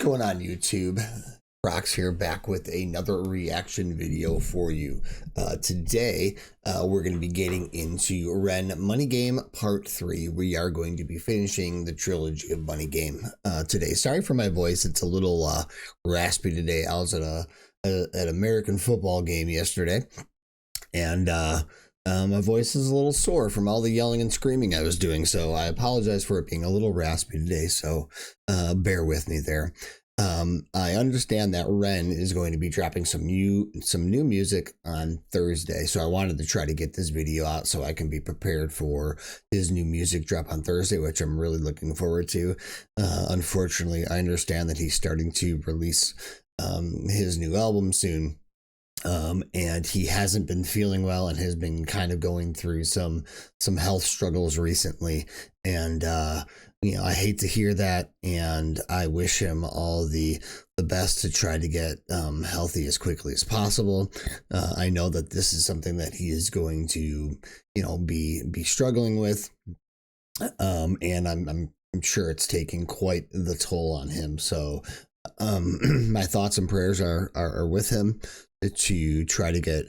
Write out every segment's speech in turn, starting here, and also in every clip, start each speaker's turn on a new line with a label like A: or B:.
A: going on, YouTube? Proxx here, back with another reaction video for you. Today, we're going to be getting into Ren Money Game Part 3. We are going to be finishing the trilogy of Money Game today. Sorry for my voice. It's a little raspy today. I was at an American football game yesterday, and my voice is a little sore from all the yelling and screaming I was doing, so I apologize for it being a little raspy today, so bear with me there. I understand that Ren is going to be dropping some new music on Thursday, so I wanted to try to get this video out so I can be prepared for his new music drop on Thursday, which I'm really looking forward to. Unfortunately, I understand that he's starting to release his new album soon. And he hasn't been feeling well and has been kind of going through some health struggles recently. And, I hate to hear that, and I wish him all the best to try to get healthy as quickly as possible. I know that this is something that he is going to, be struggling with. And I'm sure it's taking quite the toll on him. So, my thoughts and prayers are with him to try to get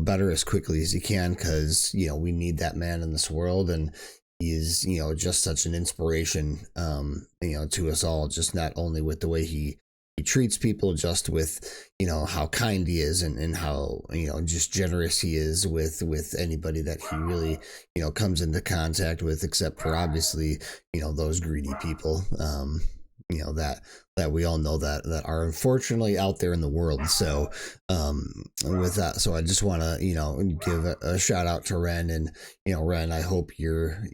A: better as quickly as he can, because we need that man in this world, and he is just such an inspiration to us all, just not only with the way he treats people, just with how kind he is, and how just generous he is with anybody that he really comes into contact with, except for obviously those greedy people that we all know that are unfortunately out there in the world. So with that, so I just want to give a shout out to Ren, and Ren, I hope you're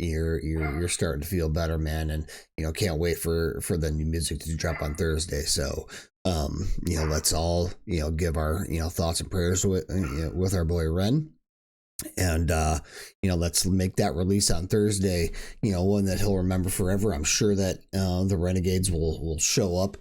A: starting to feel better, man, and can't wait for the new music to drop on Thursday. So let's all give our thoughts and prayers with our boy Ren. And let's make that release on Thursday one that he'll remember forever. I'm sure that the Renegades will show up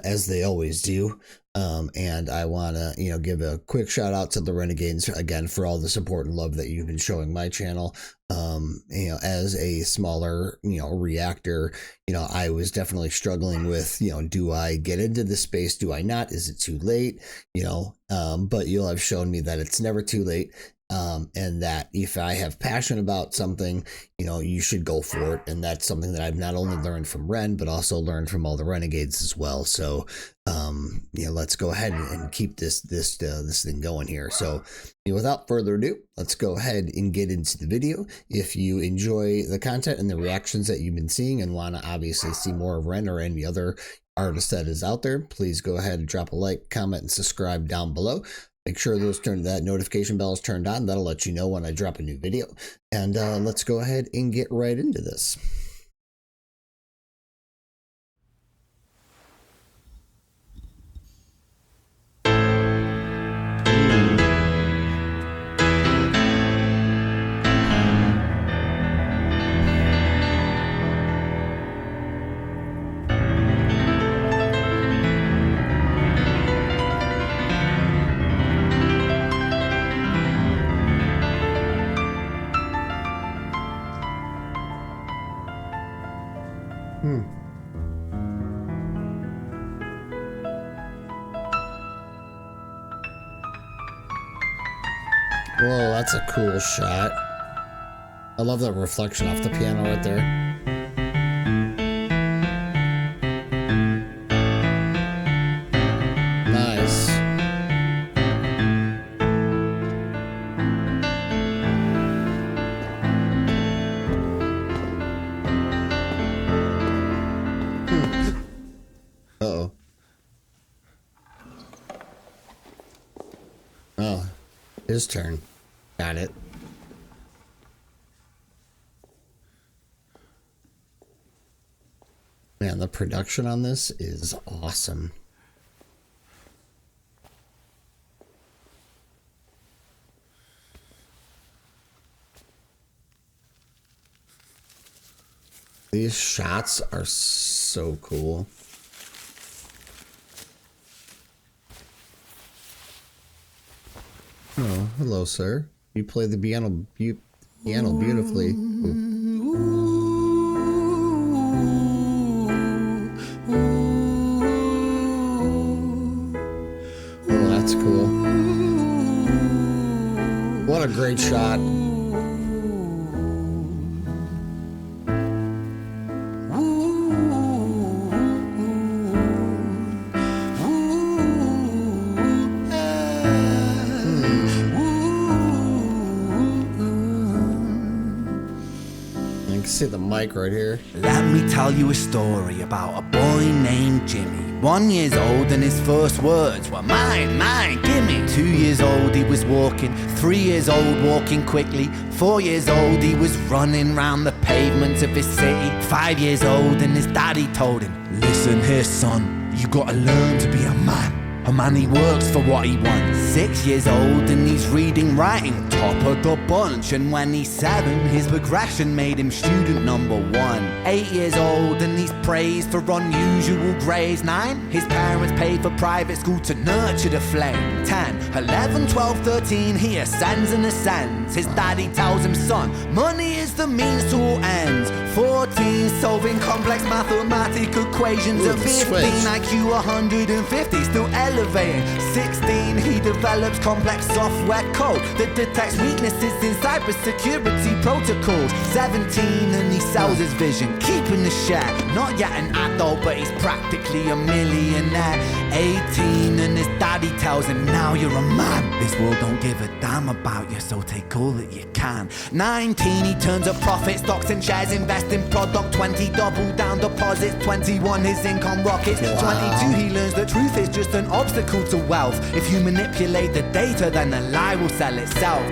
A: as they always do, and I want to give a quick shout out to the Renegades again for all the support and love that you've been showing my channel. As a smaller reactor, I was definitely struggling with do I get into this space, do I not, is it too late, but you'll have shown me that it's never too late. And that if I have passion about something, you should go for it. And that's something that I've not only learned from Ren, but also learned from all the Renegades as well. So, let's go ahead and keep this thing going here. So, without further ado, let's go ahead and get into the video. If you enjoy the content and the reactions that you've been seeing and want to obviously see more of Ren or any other artist that is out there, please go ahead and drop a like, comment, and subscribe down below. Make sure that notification bell is turned on. That'll let you know when I drop a new video. And let's go ahead and get right into this. Whoa, that's a cool shot. I love that reflection off the piano right there. Nice. Uh-oh. Oh, his turn. Got it. Man, the production on this is awesome. These shots are so cool. Oh, hello, sir. You play the piano beautifully. Ooh. What a great shot. See the mic right here.
B: Let me tell you a story about a boy named Jimmy. 1 year old and his first words were mine, mine, gimme. 2 years old he was walking, 3 years old walking quickly. 4 years old he was running round the pavements of his city. 5 years old and his daddy told him, listen here son, you gotta learn to be a man. A man, he works for what he wants. 6 years old and he's reading, writing, top of the bunch. And when he's 7, his progression made him student number 1. 8 years old and he's praised for unusual grades. 9, his parents paid for private school to nurture the flame. 10, 11, 12, 13, he ascends and ascends. His daddy tells him, son, money is the means to all ends. 14, solving complex mathematical equations. At 15, IQ 150, still elevating. 16, he develops complex software code that detects weaknesses in cybersecurity protocols. 17, and he sells his vision, keeping the share. Not yet an adult, but he's practically a millionaire. 18, and his daddy tells him, now you're a man. This world don't give a damn about you, so take all that you can. 19, he turns a profit, stocks and shares, invest in product. 20, double down deposits. 21, his income rockets.
A: Wow.
B: 22, he learns the truth is just an obstacle to wealth. If you manipulate the data, then the lie will sell itself.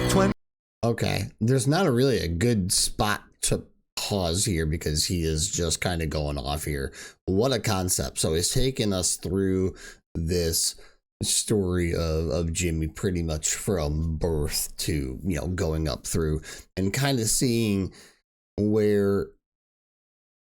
A: Okay, there's not really a good spot to pause here because he is just kind of going off here. What a concept. So he's taking us through this story of Jimmy pretty much from birth to, you know, going up through and kind of seeing where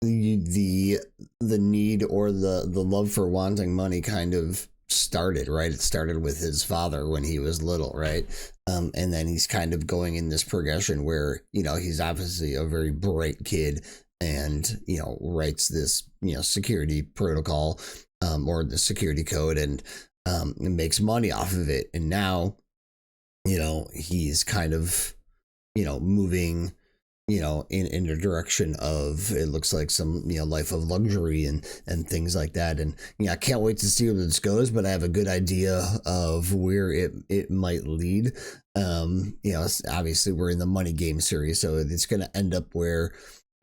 A: the need or the love for wanting money kind of started, right? It started with his father when he was little, right? And then he's kind of going in this progression where, you know, he's obviously a very bright kid and, you know, writes this, you know, security protocol or the security code and makes money off of it. And now, you know, he's kind of, you know, moving, you know, in a direction of, it looks like some, you know, life of luxury and things like that. And, you know, I can't wait to see where this goes, but I have a good idea of where it might lead. You know, obviously we're in the money game series, so it's going to end up where,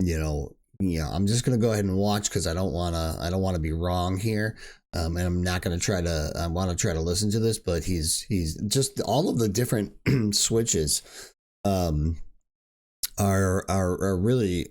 A: you know, I'm just going to go ahead and watch because I don't want to be wrong here. And I'm not going to I want to try to listen to this, but he's just all of the different switches, are really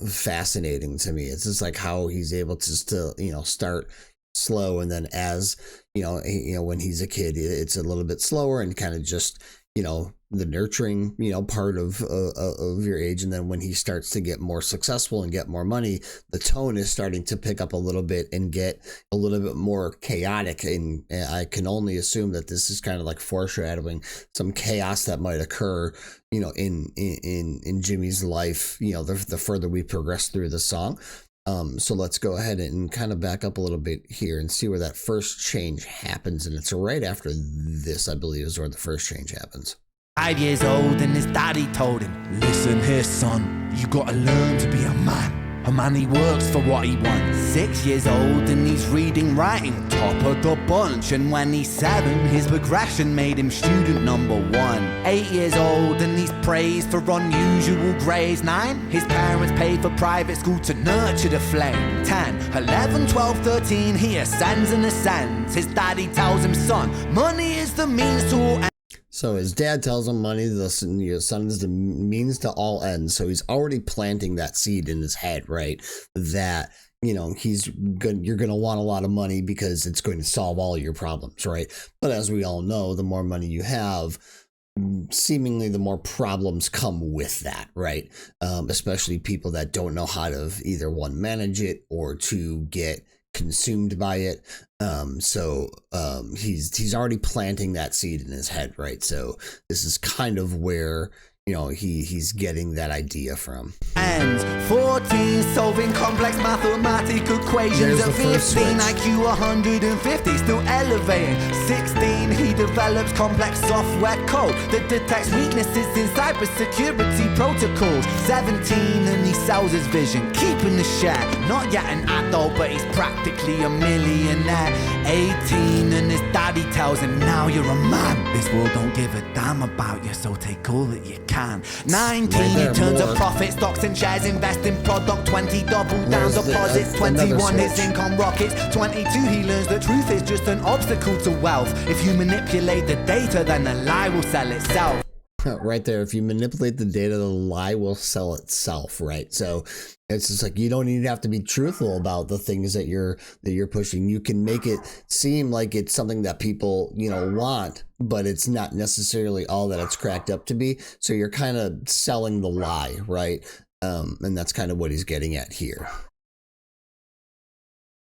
A: fascinating to me. It's just like how he's able to still, you know, start slow and then as, you know, when he's a kid, it's a little bit slower and kind of just, you know, the nurturing, you know, part of your age. And then when he starts to get more successful and get more money, the tone is starting to pick up a little bit and get a little bit more chaotic. And I can only assume that this is kind of like foreshadowing some chaos that might occur, you know, in Jimmy's life, you know, the further we progress through the song. So let's go ahead and kind of back up a little bit here and see where that first change happens. And it's right after this, I believe, is where the first change happens.
B: 5 years old and his daddy told him, listen here son, you gotta learn to be a man. A man, he works for what he wants. 6 years old and he's reading, writing, top of the bunch. And when he's 7, his progression made him student number 1. 8 years old and he's praised for unusual grades. 9, his parents paid for private school to nurture the flame. 10, 11, 12, 13, he ascends and ascends. His daddy tells him, son, money is the means to all ends.
A: So his dad tells him money, the son is the means to all ends. So he's already planting that seed in his head, right? That, you know, you're going to want a lot of money because it's going to solve all your problems, right? But as we all know, the more money you have, seemingly the more problems come with that, right? Especially people that don't know how to either one, manage it or to get consumed by it. So he's already planting that seed in his head, right? So this is kind of where, you know, he's getting that idea from.
B: And 14 solving complex mathematical equations. At 15 IQ 150 still elevating. 16 he develops complex software code that detects weaknesses in cybersecurity protocols. 17 and he sells his vision, keeping the share. Not yet an adult but he's practically a millionaire. 18 and his daddy tells him, now you're a man, this world don't give a damn about you, so take all that you can. 19 he turns a profit, stocks and shares, invest in product. 20 double down deposits. 21 his income rockets. 22 he learns the truth is just an obstacle to wealth. If you manipulate the data, then the lie will sell itself.
A: Right there, if you manipulate the data, the lie will sell itself, right? So it's just like, you don't even have to be truthful about the things that you're pushing. You can make it seem like it's something that people, you know, want, but it's not necessarily all that it's cracked up to be. So you're kind of selling the lie, right? And that's kind of what he's getting at here.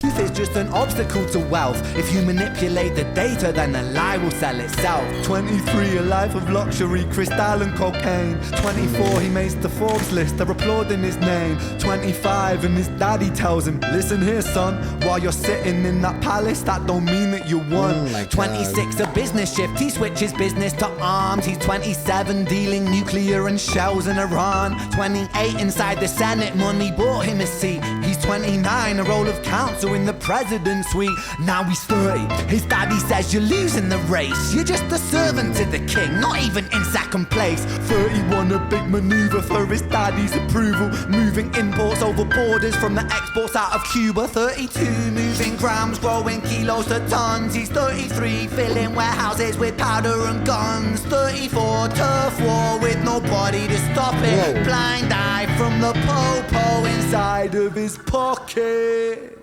B: Truth is just an obstacle to wealth. If you manipulate the data, then the lie will sell itself. 23, a life of luxury, crystal and cocaine. 24, he makes the Forbes list, they're applauding his name. 25, and his daddy tells him, listen here son, while you're sitting in that palace, that don't mean that you won. 26, a business shift, he switches business to arms. He's 27, dealing nuclear and shells in Iran. 28, inside the Senate, money bought him a seat. He's 29, a role of counsel in the president's suite. Now he's 30, his daddy says you're losing the race. You're just a servant to the king, not even in second place. 31, a big maneuver for his daddy's approval, moving imports over borders from the exports out of Cuba. 32, moving grams, growing kilos to tons. He's 33, filling warehouses with powder and guns. 34, turf war with nobody to stop it. Whoa. Blind eye from the po-po inside of his pocket.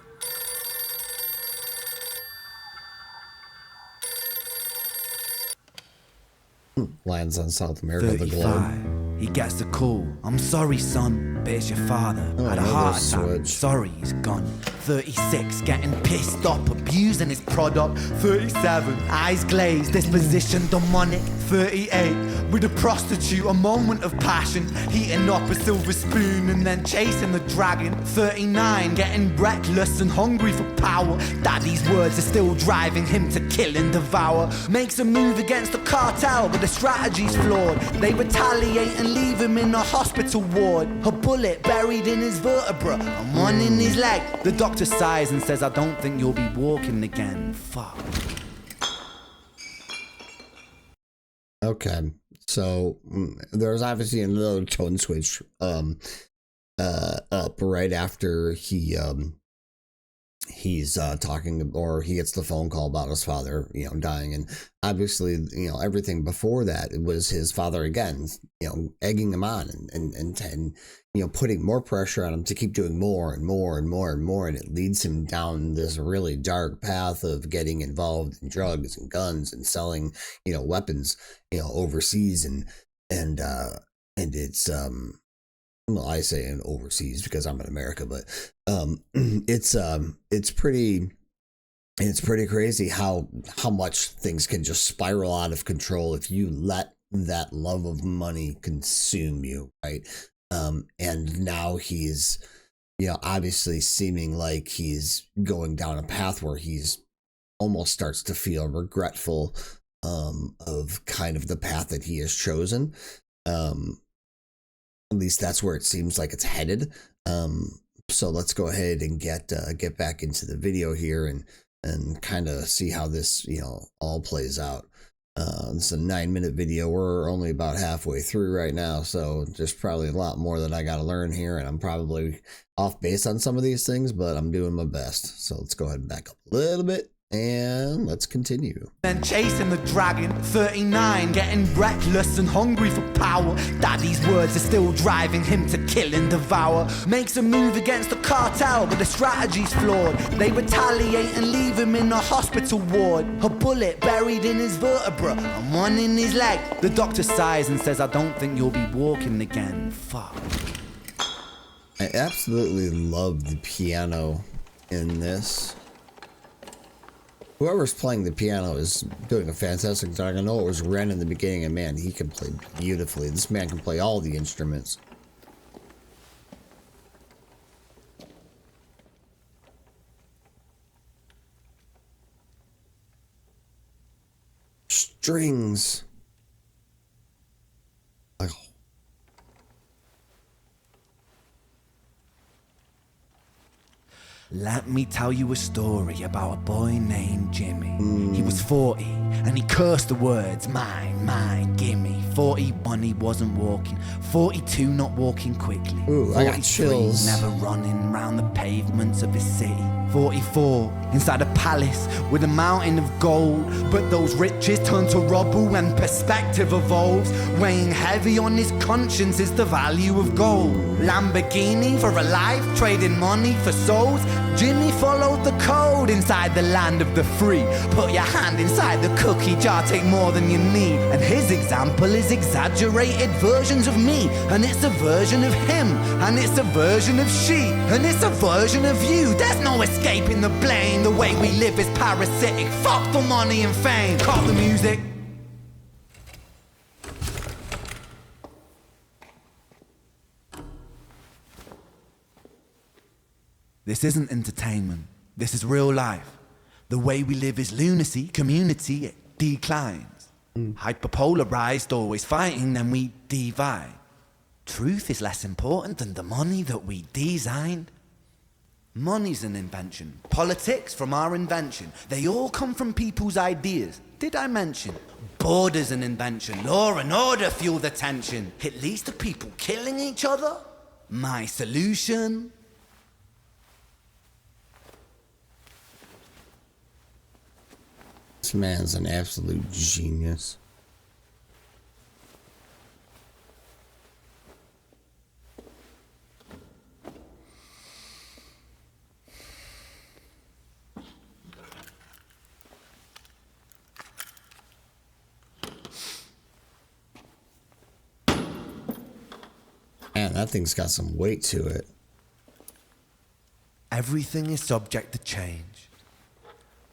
A: Lands on South America, the globe.
B: He gets the call. I'm sorry, son, but it's your father. Had a heart attack. Sorry, he's gone. 36, getting pissed off, abusing his product. 37, eyes glazed, disposition demonic. 38, with a prostitute, a moment of passion, heating up a silver spoon and then chasing the dragon. 39, getting reckless and hungry for power. Daddy's words are still driving him to kill and devour. Makes a move against the cartel, but the strategy's flawed. They retaliate and leave him in a hospital ward. A bullet buried in his vertebra and one in his leg. The doctor sighs and says, I don't think you'll be walking again. Fuck.
A: Okay, so there's obviously another tone switch up right after he's talking, or he gets the phone call about his father, you know, dying. And obviously, you know, everything before that, it was his father again, you know, egging him on and you know, putting more pressure on him to keep doing more and more and more and more. And it leads him down this really dark path of getting involved in drugs and guns and selling, you know, weapons, you know, overseas. And it's, well, I say in overseas because I'm in America, but it's pretty crazy how much things can just spiral out of control if you let that love of money consume you, right? And now he's, you know, obviously seeming like he's going down a path where he's almost starts to feel regretful of kind of the path that he has chosen. At least that's where it seems like it's headed. So let's go ahead and get back into the video here and kind of see how this, you know, all plays out. It's a 9-minute video. We're only about halfway through right now, so there's probably a lot more that I got to learn here, and I'm probably off base on some of these things, but I'm doing my best. So let's go ahead and back up a little bit. And let's continue.
B: Then chasing the dragon. 39, getting reckless and hungry for power. Daddy's words are still driving him to kill and devour. Makes a move against the cartel, but the strategy's flawed. They retaliate and leave him in a hospital ward. A bullet buried in his vertebra and one in his leg. The doctor sighs and says, I don't think you'll be walking again. Fuck.
A: I absolutely love the piano in this. Whoever's playing the piano is doing a fantastic job. I know it was Ren in the beginning, and man, he can play beautifully. This man can play all the instruments. Strings. Oh.
B: Let me tell you a story about a boy named Jimmy. He was 40 and he cursed the words, mine, mine, gimme. 41 he wasn't walking, 42 not walking quickly.
A: Ooh, I got chills.
B: Never running round the pavements of his city. 44 inside a palace with a mountain of gold, but those riches turn to rubble and perspective evolves. Weighing heavy on his conscience is the value of gold. Lamborghini for a life, trading money for souls. Jimmy followed the code inside the land of the free. Put your hand inside the cookie jar, take more than you need. And his example is exaggerated versions of me. And it's a version of him, and it's a version of she, and it's a version of you. There's no escaping the blame. The way we live is parasitic. Fuck the money and fame. Call the music. This isn't entertainment. This is real life. The way we live is lunacy. Community, it declines. Hyperpolarized, always fighting, then we divide. Truth is less important than the money that we designed. Money's an invention. Politics from our invention. They all come from people's ideas. Did I mention? Border's an invention. Law and order fuel the tension. It leads to people killing each other. My solution?
A: This man's an absolute genius. Man, that thing's got some weight to it.
B: Everything is subject to change.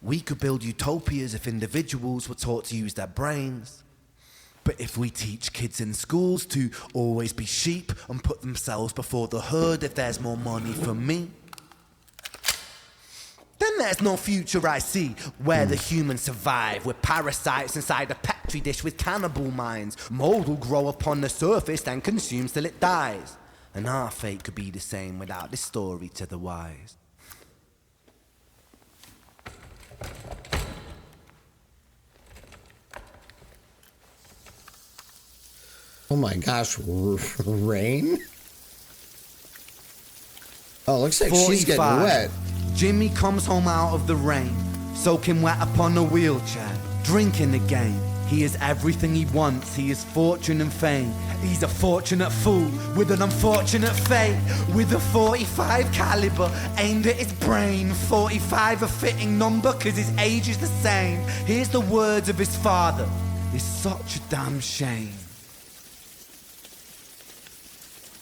B: We could build utopias if individuals were taught to use their brains. But if we teach kids in schools to always be sheep and put themselves before the herd if there's more money for me, then there's no future I see where the humans survive. We're parasites inside a petri dish with cannibal minds. Mold will grow upon the surface and consumes till it dies. And our fate could be the same without this story to the wise.
A: Oh my gosh, rain? Oh, looks like she's getting
B: 45.
A: wet.
B: Jimmy comes home out of the rain, soaking wet upon a wheelchair, drinking again. He is everything he wants, he is fortune and fame. He's a fortunate fool with an unfortunate fate. With a 45 caliber aimed at his brain. 45 a fitting number cause his age is the same. Here's the words of his father, it's such a damn shame.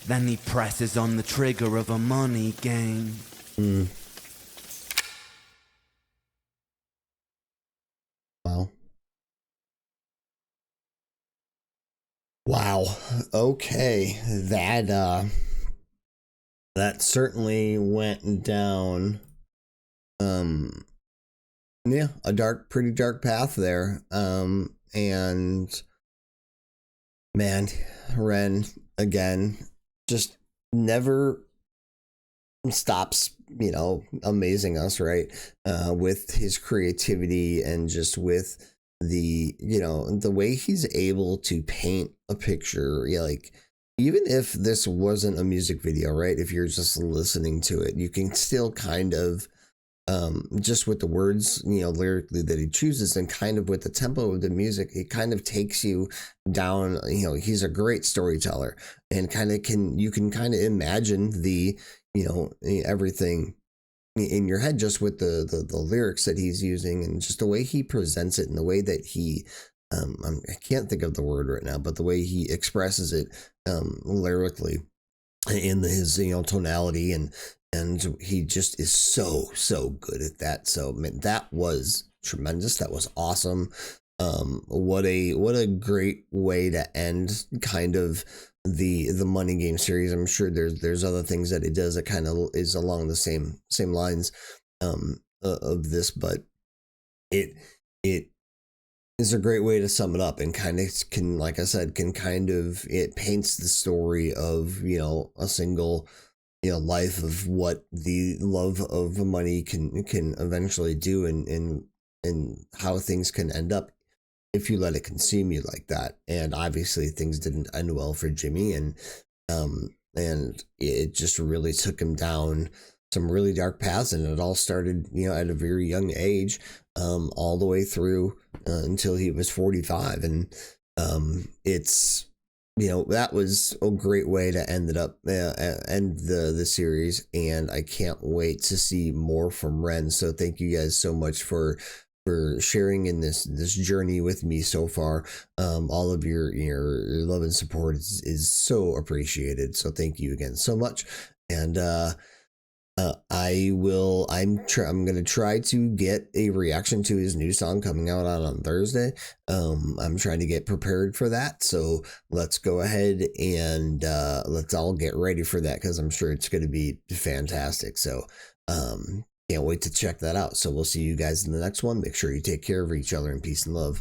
B: Then he presses on the trigger of a money game.
A: Wow. Wow. Okay. That certainly went down yeah, pretty dark path there. And man, Ren again just never stops, amazing us, right? With his creativity and just with the way he's able to paint a picture. Yeah, like even if this wasn't a music video, right? If you're just listening to it, you can still kind of just with the words, lyrically that he chooses and kind of with the tempo of the music, it kind of takes you down. He's a great storyteller and you can kind of imagine the, everything in your head just with the lyrics that he's using and just the way he presents it and the way that he, I can't think of the word right now, but the way he expresses it lyrically in his, tonality and he just is so good at that. So man, that was tremendous. That was awesome. What a great way to end kind of the money game series. I'm sure there's other things that it does that kind of is along the same lines of this, but it is a great way to sum it up, and kind of can, like I said, can kind of, it paints the story of, you know, a single, you know, life of what the love of money can eventually do, and how things can end up if you let it consume you like that. And obviously things didn't end well for Jimmy, and it just really took him down some really dark paths, and it all started, you know, at a very young age, all the way through until he was 45. And it's, you know, that was a great way to end the series, and I can't wait to see more from Ren. So thank you guys so much for sharing in this journey with me so far. All of your love and support is so appreciated. So thank you again so much. And I'm gonna try to get a reaction to his new song coming out on Thursday. I'm trying to get prepared for that, so let's go ahead and let's all get ready for that, because I'm sure it's gonna be fantastic. So can't wait to check that out. So we'll see you guys in the next one. Make sure you take care of each other, and peace and love.